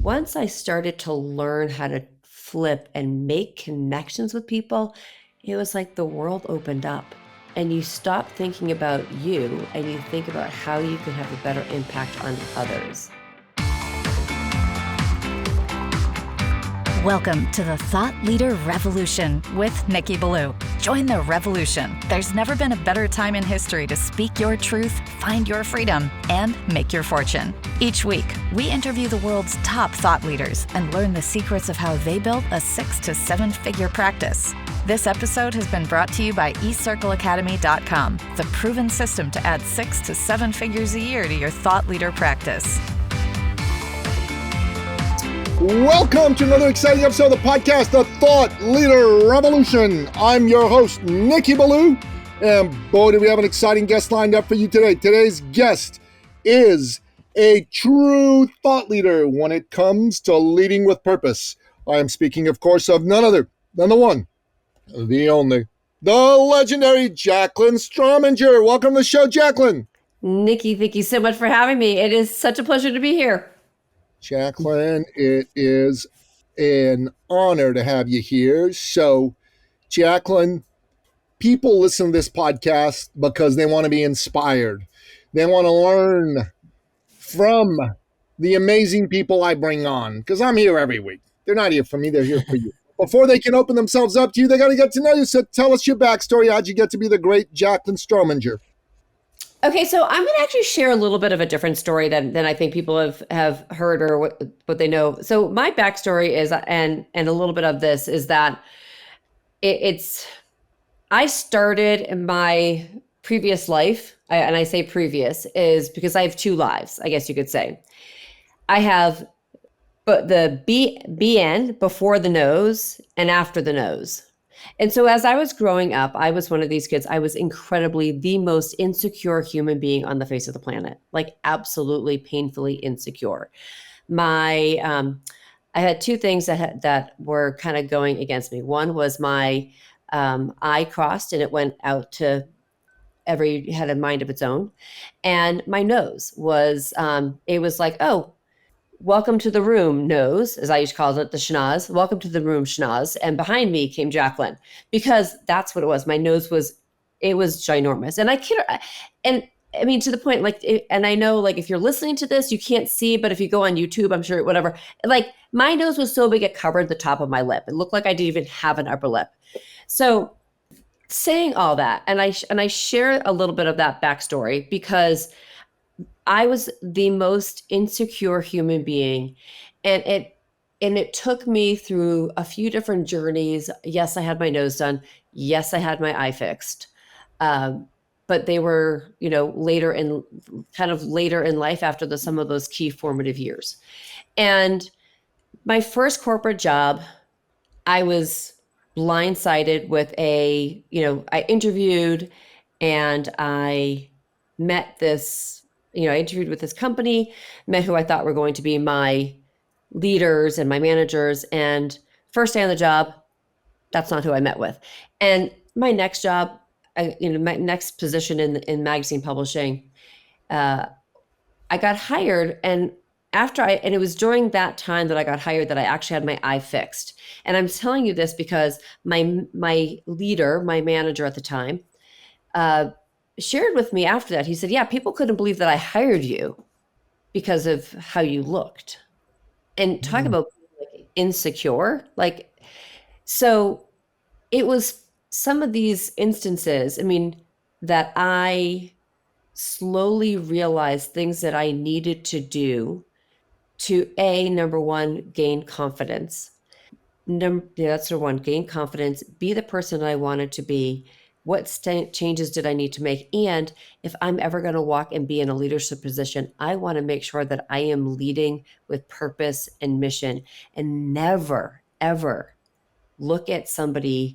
once I started to learn how to flip and make connections with people, it was like the world opened up and you stop thinking about you and you think about how you can have a better impact on others. Welcome to the Thought Leader Revolution with Nikki Ballou. Join the revolution. There's never been a better time in history to speak your truth, find your freedom, and make your fortune. Each week, we interview the world's top thought leaders and learn the secrets of how they built a 6 to 7 figure practice. This episode has been brought to you by eCircleacademy.com, the proven system to add 6 to 7 figures a year to your thought leader practice. Welcome to another exciting episode of the podcast, The Thought Leader Revolution. I'm your host, Nikki Ballou, and boy, do we have an exciting guest lined up for you today. Today's guest is a true thought leader when it comes to leading with purpose. I am speaking, of course, of none other than the one, the only, the legendary Jaclyn Strominger. Welcome to the show, Jaclyn. Nikki, thank you so much for having me. It is such a pleasure to be here. Jaclyn, it is an honor to have you here. So, Jaclyn, people listen to this podcast because they want to be inspired. They want to learn from the amazing people I bring on, because I'm here every week. They're not here for me, they're here for you. Before they can open themselves up to you, they got to get to know you. So tell us your backstory. How'd you get to be the great Jaclyn Strominger? Okay, so I'm going to actually share a little bit of a different story than I think people have heard or what they know. So my backstory is, and a little bit of this is that I started in my previous life, and I say previous is because I have 2 lives, I guess you could say. I have the BN, before the nose, and after the nose. And so as I was growing up, I was one of these kids. I was incredibly the most insecure human being on the face of the planet, like absolutely painfully insecure. I had 2 things that were kind of going against me. One was my eye crossed and it went out to had a mind of its own. And my nose was, it was like, oh, welcome to the room, nose, as I used to call it, the schnoz. Welcome to the room, schnoz. And behind me came Jaclyn, because that's what it was. My nose was ginormous. And I kid her, and I mean, to the point, and I know, like, if you're listening to this, you can't see, but if you go on YouTube, I'm sure, whatever, like, my nose was so big it covered the top of my lip. It looked like I didn't even have an upper lip. So saying all that, and I share a little bit of that backstory because I was the most insecure human being, and it took me through a few different journeys. Yes, I had my nose done. Yes, I had my eye fixed. But they were, later in life after some of those key formative years. And my first corporate job, I was blindsided with I interviewed and I met this. I interviewed with this company, met who I thought were going to be my leaders and my managers. And first day on the job, that's not who I met with. And my next job, my next position in magazine publishing, I got hired. And it was during that time that I got hired that I actually had my eye fixed. And I'm telling you this because my leader, my manager at the time, shared with me after that. He said, yeah, people couldn't believe that I hired you because of how you looked. And talk about like insecure. So it was some of these instances, that I slowly realized things that I needed to do to number one, gain confidence. That's number one, gain confidence, be the person that I wanted to be. What changes did I need to make? And if I'm ever going to walk and be in a leadership position, I want to make sure that I am leading with purpose and mission, and never, ever look at somebody's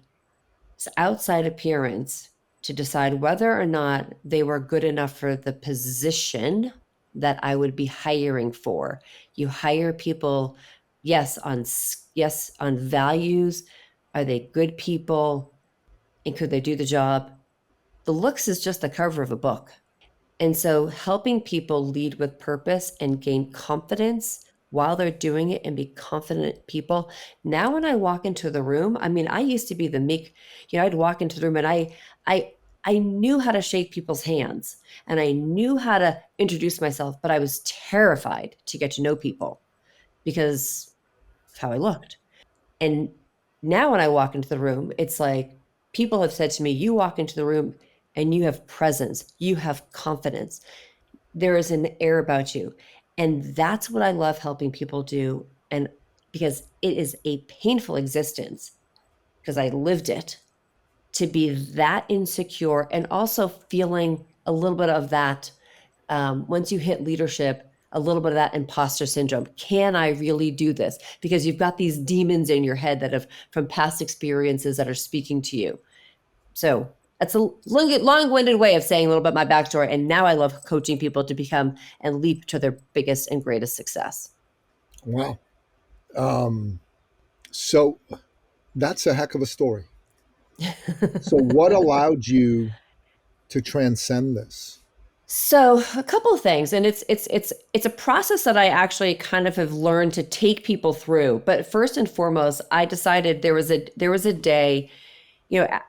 outside appearance to decide whether or not they were good enough for the position that I would be hiring for. You hire people, yes, on values. Are they good people? And could they do the job? The looks is just the cover of a book. And so helping people lead with purpose and gain confidence while they're doing it and be confident people. Now, when I walk into the room, I mean, I used to be the meek, I'd walk into the room and I knew how to shake people's hands and I knew how to introduce myself, but I was terrified to get to know people because of how I looked. And now when I walk into the room, it's like people have said to me, you walk into the room and you have presence, you have confidence. There is an air about you. And that's what I love helping people do. And because it is a painful existence, because I lived it, to be that insecure and also feeling a little bit of that once you hit leadership, a little bit of that imposter syndrome. Can I really do this? Because you've got these demons in your head that have from past experiences that are speaking to you. So that's a long-winded way of saying a little bit my backstory. And now I love coaching people to become and leap to their biggest and greatest success. Wow. So that's a heck of a story. So what allowed you to transcend this? So a couple of things, and it's a process that I actually kind of have learned to take people through. But first and foremost, I decided there was a day, and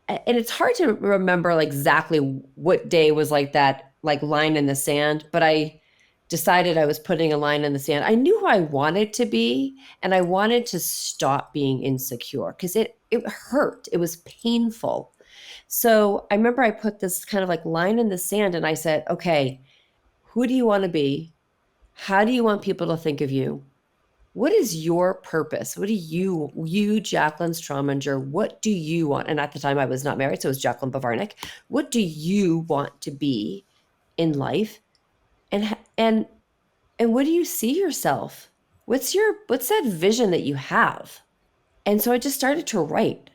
it's hard to remember like exactly what day was like that, like line in the sand. But I decided I was putting a line in the sand. I knew who I wanted to be, and I wanted to stop being insecure because it hurt. It was painful. So I remember I put this kind of like line in the sand and I said, okay, who do you want to be? How do you want people to think of you? What is your purpose? What do you, Jaclyn Strominger, what do you want? And at the time I was not married, so it was Jaclyn Bavarnik. What do you want to be in life? And what do you see yourself? What's that vision that you have? And so I just started to write.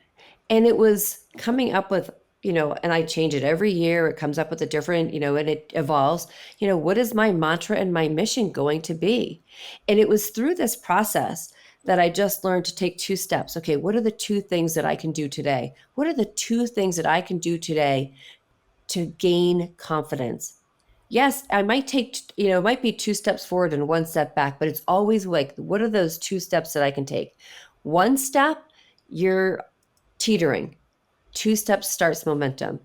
And it was coming up with, and I change it every year. It comes up with a different, and it evolves. What is my mantra and my mission going to be? And it was through this process that I just learned to take 2 steps. Okay, what are the 2 things that I can do today? What are the 2 things that I can do today to gain confidence? Yes, I might take, it might be 2 steps forward and 1 step back, but it's always like, what are those 2 steps that I can take? 1 step, you're teetering. 2 steps starts momentum.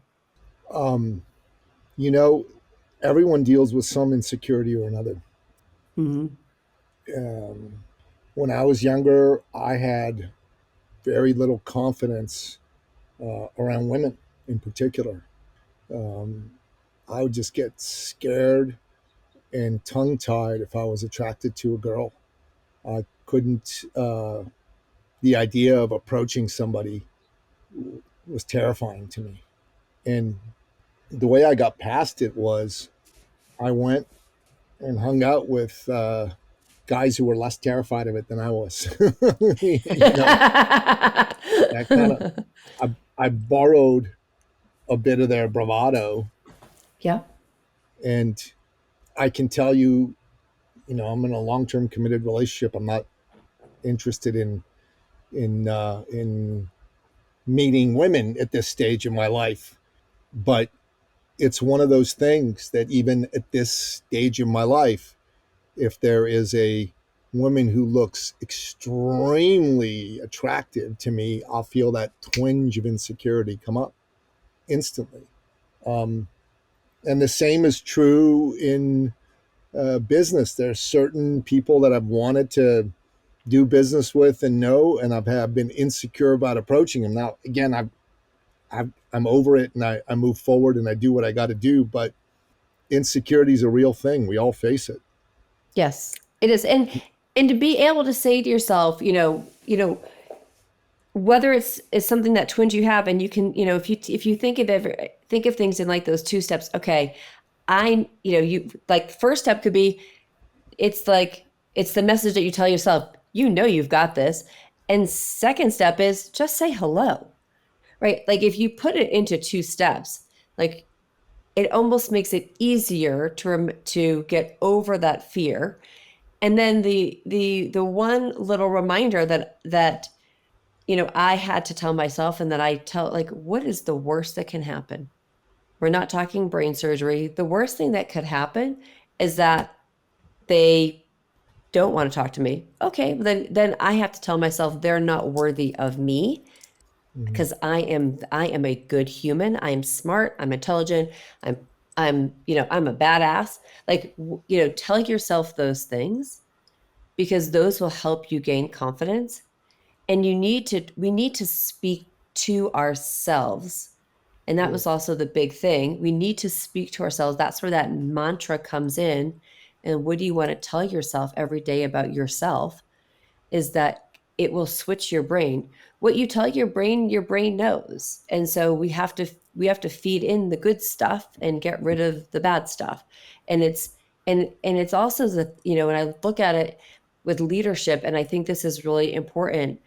Everyone deals with some insecurity or another. Mm-hmm. When I was younger, I had very little confidence around women in particular. I would just get scared and tongue-tied if I was attracted to a girl. I couldn't, the idea of approaching somebody was terrifying to me. And the way I got past it was I went and hung out with guys who were less terrified of it than I was. That kind of, I borrowed a bit of their bravado. Yeah. And I can tell you, I'm in a long-term committed relationship. I'm not interested in meeting women at this stage in my life, but it's one of those things that even at this stage in my life, if there is a woman who looks extremely attractive to me, I'll feel that twinge of insecurity come up instantly. And the same is true in business. There's certain people that I've wanted to do business with and know, and I've been insecure about approaching them. Now, again, I'm over it and I move forward and I do what I got to do, but insecurity is a real thing. We all face it. Yes, it is. And to be able to say to yourself, whether it's something that twinge you have, and you can, if you think of things in like those 2 steps, okay, you like first step could be, it's the message that you tell yourself, you've got this. And second step is just say hello, right? Like if you put it into 2 steps, like it almost makes it easier to get over that fear. And then the one little reminder that I had to tell myself, and that I tell, like, what is the worst that can happen? We're not talking brain surgery. The worst thing that could happen is that they don't want to talk to me. Okay, then I have to tell myself they're not worthy of me because I am a good human. I am smart. I'm intelligent. I'm a badass. Like, tell yourself those things because those will help you gain confidence. And we need to speak to ourselves. And that was also the big thing. We need to speak to ourselves. That's where that mantra comes in. And what do you want to tell yourself every day about yourself? Is that it will switch your brain. What you tell your brain knows. And so we have to feed in the good stuff and get rid of the bad stuff. And it's also when I look at it with leadership, and I think this is really important,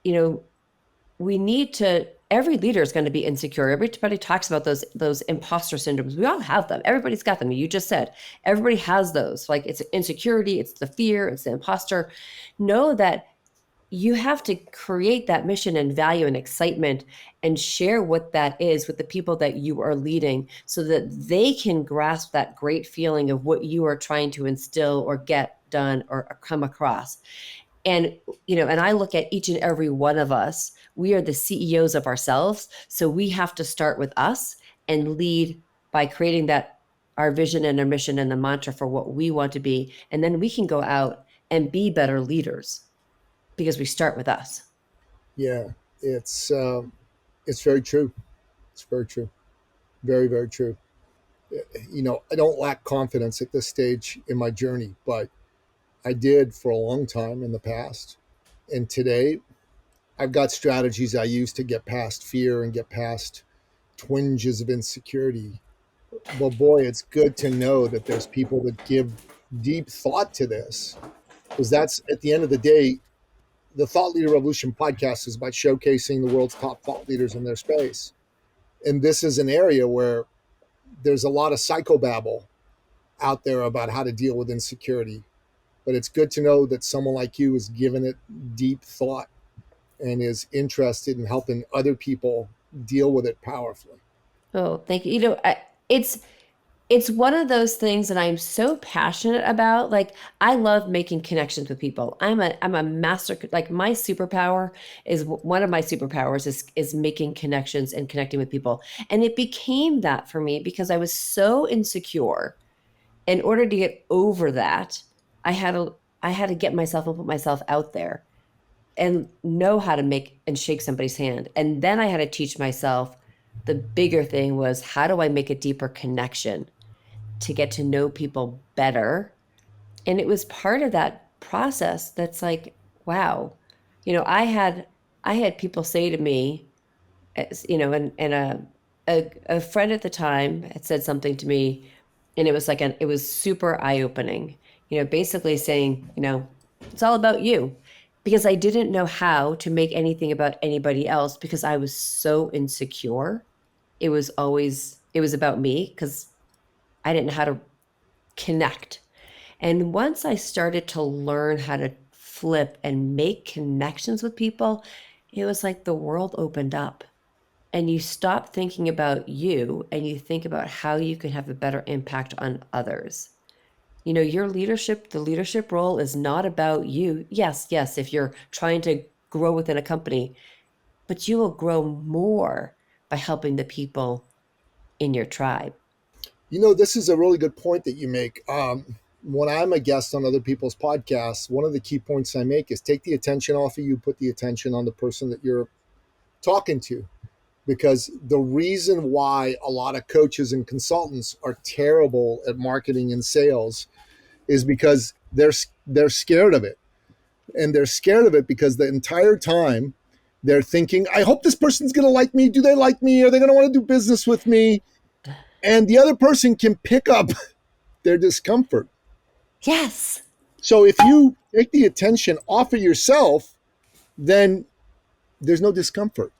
we need to every leader is going to be insecure. Everybody talks about those imposter syndromes. We all have them. Everybody's got them. You just said everybody has those. Like, it's insecurity, it's the fear, it's the imposter. Know that you have to create that mission and value and excitement and share what that is with the people that you are leading so that they can grasp that great feeling of what you are trying to instill or get done or come across. And, and I look at each and every one of us, we are the CEOs of ourselves. So we have to start with us and lead by creating our vision and our mission and the mantra for what we want to be. And then we can go out and be better leaders because we start with us. Yeah, it's very true. It's very true. Very, very true. I don't lack confidence at this stage in my journey, but I did for a long time in the past. And today, I've got strategies I use to get past fear and get past twinges of insecurity. Well, boy, it's good to know that there's people that give deep thought to this, because that's, at the end of the day, the Thought Leader Revolution podcast is about showcasing the world's top thought leaders in their space. And this is an area where there's a lot of psychobabble out there about how to deal with insecurity. But it's good to know that someone like you has given it deep thought and is interested in helping other people deal with it powerfully. Oh, thank you. It's one of those things that I'm so passionate about. Like, I love making connections with people. I'm a master. Like, my superpower is one of my superpowers is making connections and connecting with people. And it became that for me because I was so insecure. In order to get over that, I had to get myself and put myself out there and know how to make and shake somebody's hand. And then I had to teach myself the bigger thing was, how do I make a deeper connection to get to know people better? And it was part of that process that's like, wow. I had people say to me, and a friend at the time had said something to me, and it was super eye-opening, basically saying, it's all about you. Because I didn't know how to make anything about anybody else because I was so insecure. It was about me because I didn't know how to connect. And once I started to learn how to flip and make connections with people, it was like the world opened up. And you stop thinking about you and you think about how you can have a better impact on others. Your leadership, the leadership role is not about you. Yes, if you're trying to grow within a company, but you will grow more by helping the people in your tribe. This is a really good point that you make. When I'm a guest on other people's podcasts, one of the key points I make is take the attention off of you, put the attention on the person that you're talking to. Because the reason why a lot of coaches and consultants are terrible at marketing and sales is because they're scared of it. And they're scared of it because the entire time they're thinking, I hope this person's going to like me. Do they like me? Are they going to want to do business with me? And the other person can pick up their discomfort. Yes. So if you take the attention off of yourself, then there's no discomfort.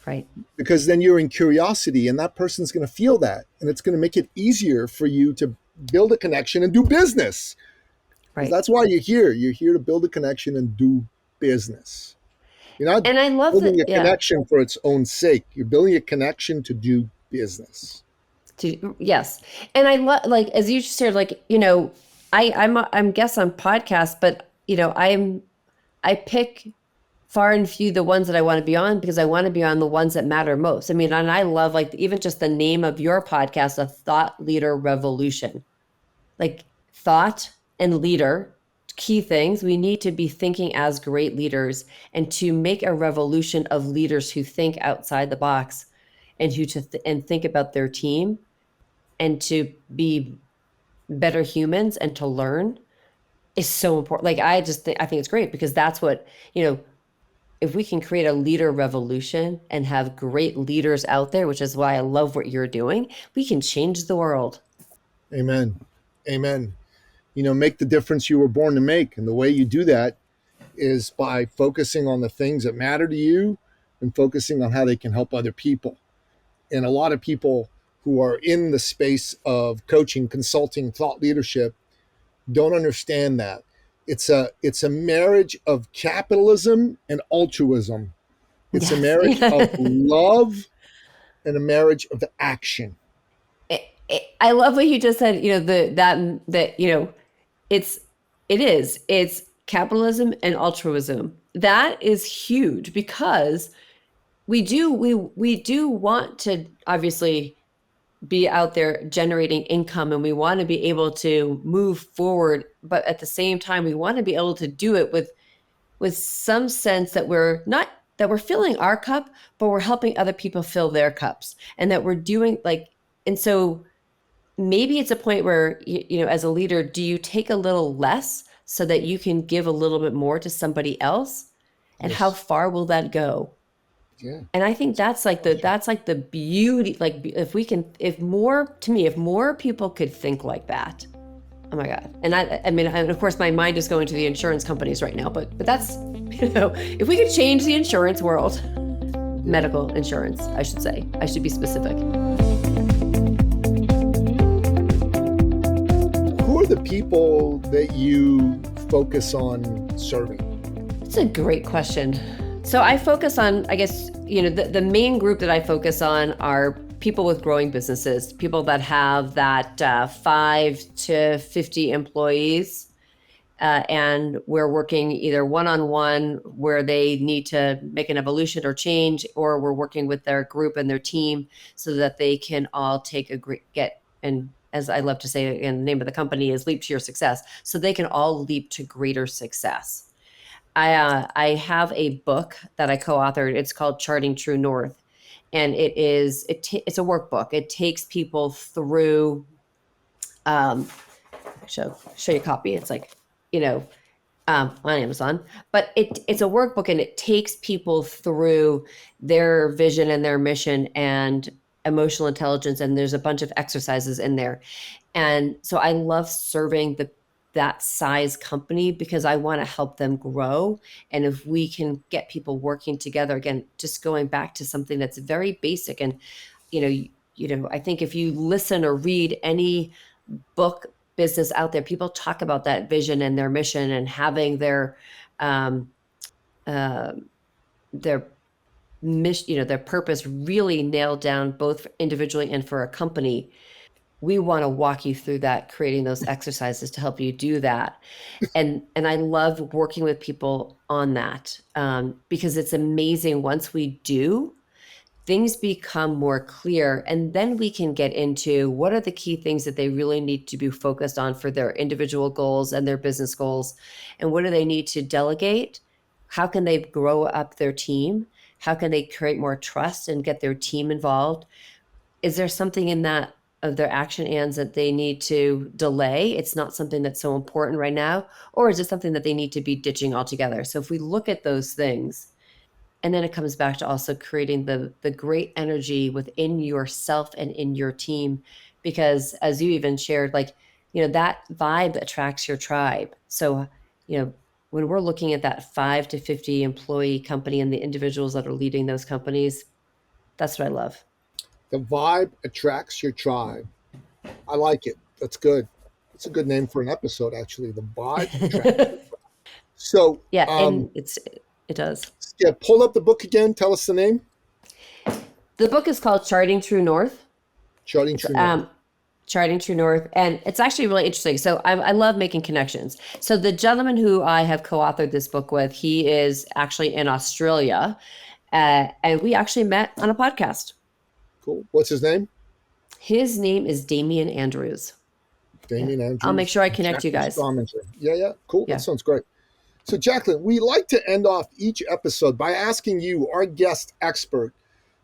Right. Because then you're in curiosity and that person's going to feel that. And it's going to make it easier for you to build a connection and do business. Right. That's why you're here. You're here to build a connection and do business. You're not building a connection for its own sake. You're building a connection to do business. Yes. And I love, like, as you shared, like, I'm guest on podcasts, but I pick far and few the ones that I want to be on because I want to be on the ones that matter most. I mean, and I love like even just the name of your podcast, A Thought Leader Revolution. Like thought and leader, key things. We need to be thinking as great leaders and to make a revolution of leaders who think outside the box and and think about their team and to be better humans and to learn is so important. Like I think it's great because that's what, if we can create a leader revolution and have great leaders out there, which is why I love what you're doing, we can change the world. Amen. Amen. Make the difference you were born to make. And the way you do that is by focusing on the things that matter to you and focusing on how they can help other people. And a lot of people who are in the space of coaching, consulting, thought leadership don't understand that. It's a marriage of capitalism and altruism. It's a marriage of love and a marriage of action. I love what you just said. It's capitalism and altruism. That is huge because we do want to obviously be out there generating income and we want to be able to move forward, but at the same time we want to be able to do it with some sense that we're filling our cup, but we're helping other people fill their cups, and that we're doing and so maybe it's a point where as a leader, do you take a little less so that you can give a little bit more to somebody else? And Yes. how far will that go? Yeah. And I think that's like the beauty, like if more people could think like that. Oh my God. And I mean, of course my mind is going to the insurance companies right now, but that's, if we could change the insurance world, medical insurance, I should say, I should be specific. Who are the people that you focus on serving? It's a great question. So I focus on, I guess, the main group that I focus on are people with growing businesses, people that have that 5 to 50 employees. And we're working either one-on-one where they need to make an evolution or change, or we're working with their group and their team so that they can all and as I love to say, again, the name of the company is Leap to Your Success. So they can all leap to greater success. I have a book that I co-authored. It's called Charting True North. And it's a workbook. It takes people through, show you a copy. It's like, on Amazon, but it's a workbook and it takes people through their vision and their mission and emotional intelligence. And there's a bunch of exercises in there. And so I love serving that size company because I want to help them grow. And if we can get people working together, again, just going back to something that's very basic. And, I think if you listen or read any book business out there, people talk about that vision and their mission and having their mission, their purpose really nailed down both individually and for a company. We want to walk you through that, creating those exercises to help you do that. And I love working with people on that because it's amazing. Once we do, things become more clear, and then we can get into what are the key things that they really need to be focused on for their individual goals and their business goals, and what do they need to delegate? How can they grow up their team? How can they create more trust and get their team involved? Is there something in that of their action ands that they need to delay? It's not something that's so important right now, or is it something that they need to be ditching altogether? So if we look at those things, and then it comes back to also creating the great energy within yourself and in your team, because as you even shared, that vibe attracts your tribe. So, when we're looking at that 5 to 50 employee company and the individuals that are leading those companies, that's what I love. The vibe attracts your tribe. I like it. That's good. It's a good name for an episode, actually. The vibe attracts your tribe. So yeah, and it does. Yeah, pull up the book again. Tell us the name. The book is called Charting True North. Charting True North. Charting True North. And it's actually really interesting. So I love making connections. So the gentleman who I have co-authored this book with, he is actually in Australia. And we actually met on a podcast. Cool. What's his name? His name is Damian Andrews. Damian Andrews. I'll make sure I connect Jaclyn you guys. Strominger. Yeah. Cool. Yeah. That sounds great. So, Jaclyn, we like to end off each episode by asking you, our guest expert,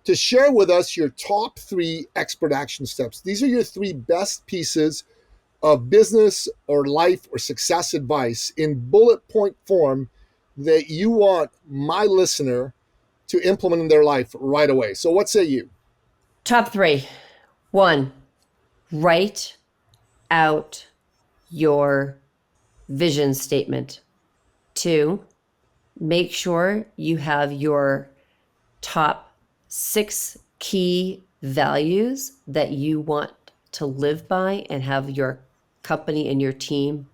to share with us your top 3 expert action steps. These are your 3 best pieces of business or life or success advice in bullet point form that you want my listener to implement in their life right away. So what say you? Top 3. 1, write out your vision statement. 2, make sure you have your top 6 key values that you want to live by and have your company and your team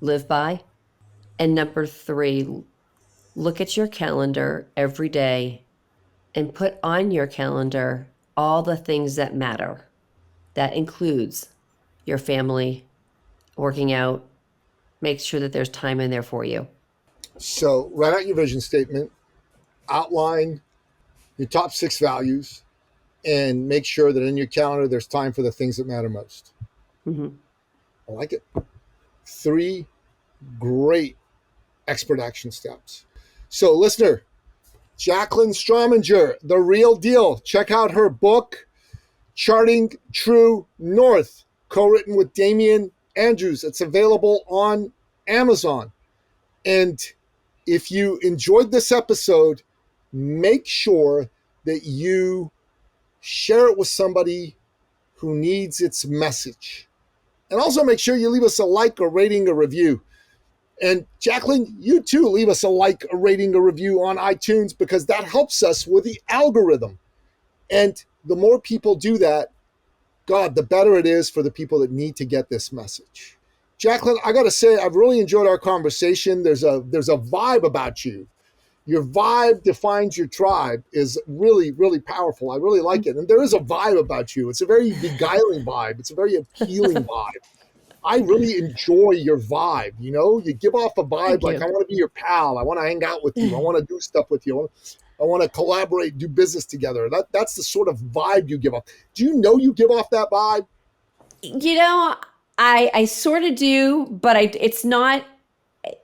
live by. And number 3, look at your calendar every day and put on your calendar all the things that matter. That includes your family, working out, make sure that there's time in there for you. So write out your vision statement, outline your top 6 values, and make sure that in your calendar there's time for the things that matter most. Mm-hmm. I like it. 3 great expert action steps. So listener, Jaclyn Strominger, the real deal. Check out her book, Charting True North, co-written with Damian Andrews. It's available on Amazon. And if you enjoyed this episode, make sure that you share it with somebody who needs its message. And also make sure you leave us a like, a rating, a review. And Jaclyn, you too, leave us a like, a rating, a review on iTunes, because that helps us with the algorithm. And the more people do that, God, the better it is for the people that need to get this message. Jaclyn, I got to say, I've really enjoyed our conversation. There's a vibe about you. Your vibe defines your tribe is really, really powerful. I really like it. And there is a vibe about you. It's a very beguiling vibe. It's a very appealing vibe. I really enjoy your vibe. You know, you give off a vibe like, I want to be your pal. I want to hang out with you. I want to do stuff with you. I want to collaborate, do business together. That's the sort of vibe you give off. Do you know you give off that vibe? You know, I sort of do, but it's not,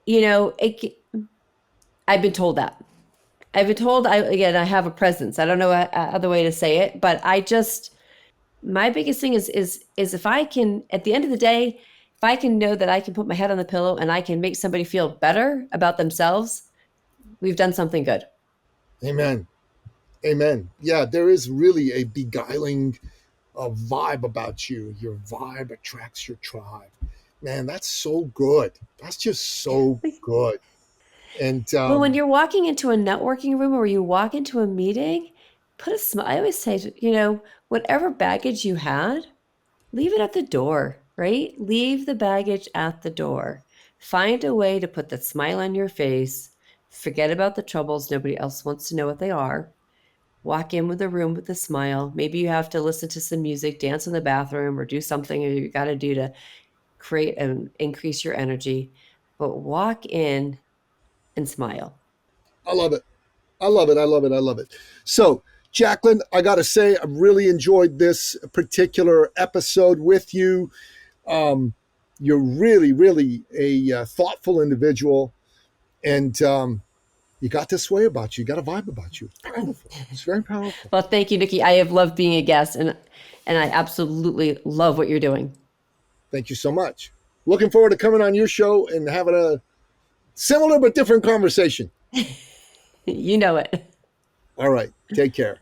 you know, I've been told that. I've been told I have a presence. I don't know other way to say it, but my biggest thing is if I can, at the end of the day, if I can know that I can put my head on the pillow and I can make somebody feel better about themselves, we've done something good. Amen. Amen. Yeah, there is really a beguiling vibe about you. Your vibe attracts your tribe. Man, that's so good. That's just so good. And well, when you're walking into a networking room or you walk into a meeting, put a smile. I always say, you know, whatever baggage you had, leave it at the door, right? Leave the baggage at the door. Find a way to put that smile on your face. Forget about the troubles. Nobody else wants to know what they are. Walk in with a room with a smile. Maybe you have to listen to some music, dance in the bathroom, or do something you got to do to create and increase your energy. But walk in and smile. I love it. I love it. I love it. I love it. So, Jaclyn, I got to say, I've really enjoyed this particular episode with you. You're really, really a thoughtful individual. And you got this way about you. You got a vibe about you. It's powerful. It's very powerful. Well, thank you, Nikki. I have loved being a guest, and I absolutely love what you're doing. Thank you so much. Looking forward to coming on your show and having a similar but different conversation. You know it. All right. Take care.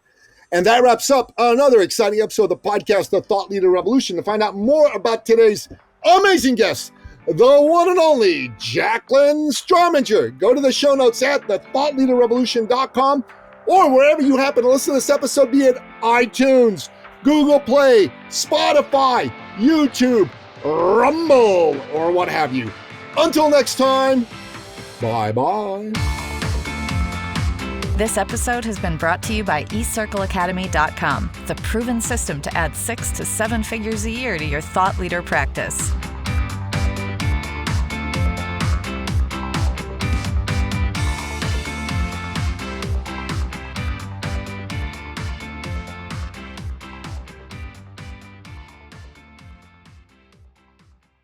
And that wraps up another exciting episode of the podcast, The Thought Leader Revolution. To find out more about today's amazing guest, the one and only Jaclyn Strominger, go to the show notes at thethoughtleaderrevolution.com or wherever you happen to listen to this episode, be it iTunes, Google Play, Spotify, YouTube, Rumble, or what have you. Until next time, bye-bye. This episode has been brought to you by eCircleAcademy.com, the proven system to add 6 to 7 figures a year to your thought leader practice.